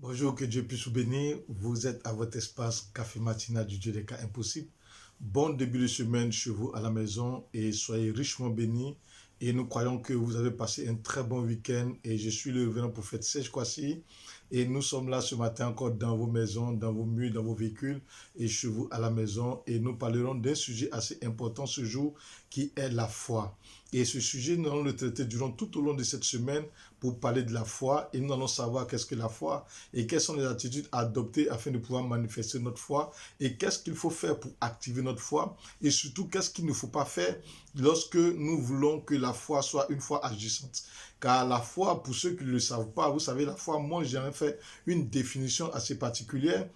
Bonjour, que Dieu puisse vous bénir. Vous êtes à votre espace Café Matinal du Dieu des cas impossibles. Bon début de semaine chez vous à la maison et soyez richement bénis. Et nous croyons que vous avez passé un très bon week-end et je suis le révérend prophète Serge Kwasi. Et nous sommes là ce matin encore dans vos maisons, dans vos murs, dans vos véhicules et chez vous à la maison. Et nous parlerons d'un sujet assez important ce jour qui est la foi. Et ce sujet, nous allons le traiter durant tout au long de cette semaine pour parler de la foi. Et nous allons savoir qu'est-ce que la foi et quelles sont les attitudes à adopter afin de pouvoir manifester notre foi et qu'est-ce qu'il faut faire pour activer notre foi et surtout qu'est-ce qu'il ne faut pas faire lorsque nous voulons que la foi soit une foi agissante. Car la foi, pour ceux qui ne le savent pas, vous savez, la foi, moi j'ai fait une définition assez particulière.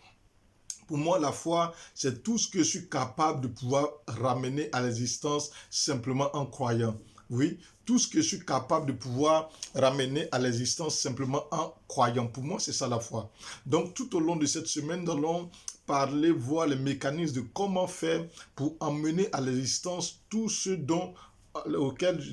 Pour moi, la foi, c'est tout ce que je suis capable de pouvoir ramener à l'existence simplement en croyant. Oui, tout ce que je suis capable de pouvoir ramener à l'existence simplement en croyant. Pour moi, c'est ça la foi. Donc, tout au long de cette semaine, nous allons parler, voir les mécanismes de comment faire pour emmener à l'existence tout ce dont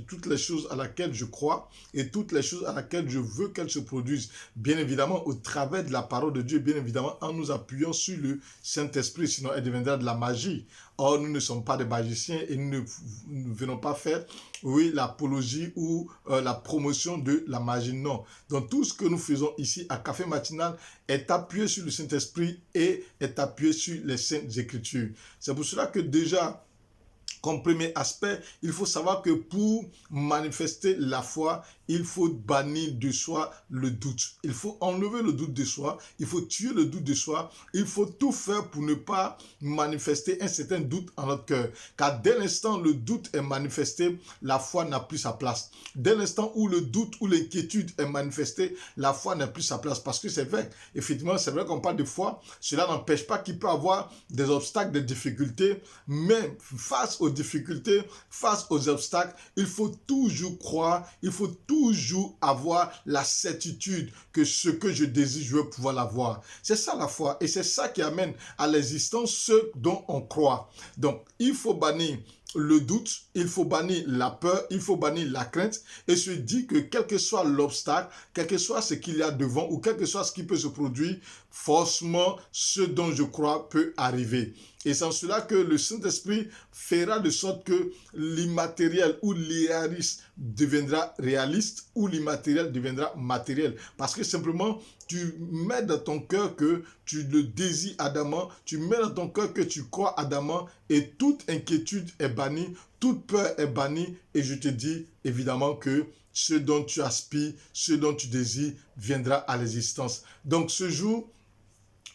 toutes les choses à laquelle je crois et toutes les choses à laquelle je veux qu'elles se produisent. Bien évidemment, au travers de la parole de Dieu, bien évidemment, en nous appuyant sur le Saint-Esprit, sinon elle deviendra de la magie. Or, nous ne sommes pas des magiciens et nous ne venons pas faire, oui, l'apologie ou la promotion de la magie. Non. Donc, tout ce que nous faisons ici à Café Matinal est appuyé sur le Saint-Esprit et est appuyé sur les Saintes Écritures. C'est pour cela que déjà, comme premier aspect, il faut savoir que pour manifester la foi, il faut bannir de soi le doute. Il faut enlever le doute de soi, il faut tuer le doute de soi, il faut tout faire pour ne pas manifester un certain doute en notre cœur. Car dès l'instant où le doute est manifesté, la foi n'a plus sa place. Dès l'instant où le doute ou l'inquiétude est manifestée, la foi n'a plus sa place. Parce que c'est vrai, effectivement, c'est vrai qu'on parle de foi, cela n'empêche pas qu'il peut y avoir des obstacles, des difficultés, mais face aux difficultés, face aux obstacles, il faut toujours croire, il faut toujours avoir la certitude que ce que je désire, je veux pouvoir l'avoir. C'est ça la foi et c'est ça qui amène à l'existence ce dont on croit. Donc, il faut bannir le doute, il faut bannir la peur, il faut bannir la crainte et se dire que quel que soit l'obstacle, quel que soit ce qu'il y a devant ou quel que soit ce qui peut se produire, forcément ce dont je crois peut arriver. Et c'est en cela que le Saint-Esprit fera de sorte que l'immatériel ou l'irréaliste deviendra réaliste ou l'immatériel deviendra matériel. Parce que simplement, tu mets dans ton cœur que tu le désires ardemment, tu mets dans ton cœur que tu crois ardemment et toute inquiétude est bannie, toute peur est bannie et je te dis évidemment que ce dont tu aspires, ce dont tu désires viendra à l'existence. Donc ce jour,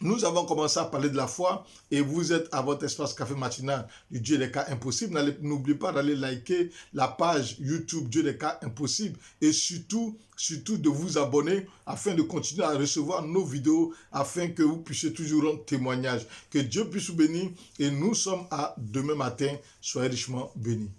nous avons commencé à parler de la foi et vous êtes à votre espace Café Matinal du Dieu des cas impossibles. N'oubliez pas d'aller liker la page YouTube Dieu des cas impossibles et surtout de vous abonner afin de continuer à recevoir nos vidéos afin que vous puissiez toujours rendre témoignage. Que Dieu puisse vous bénir et nous sommes à demain matin. Soyez richement bénis.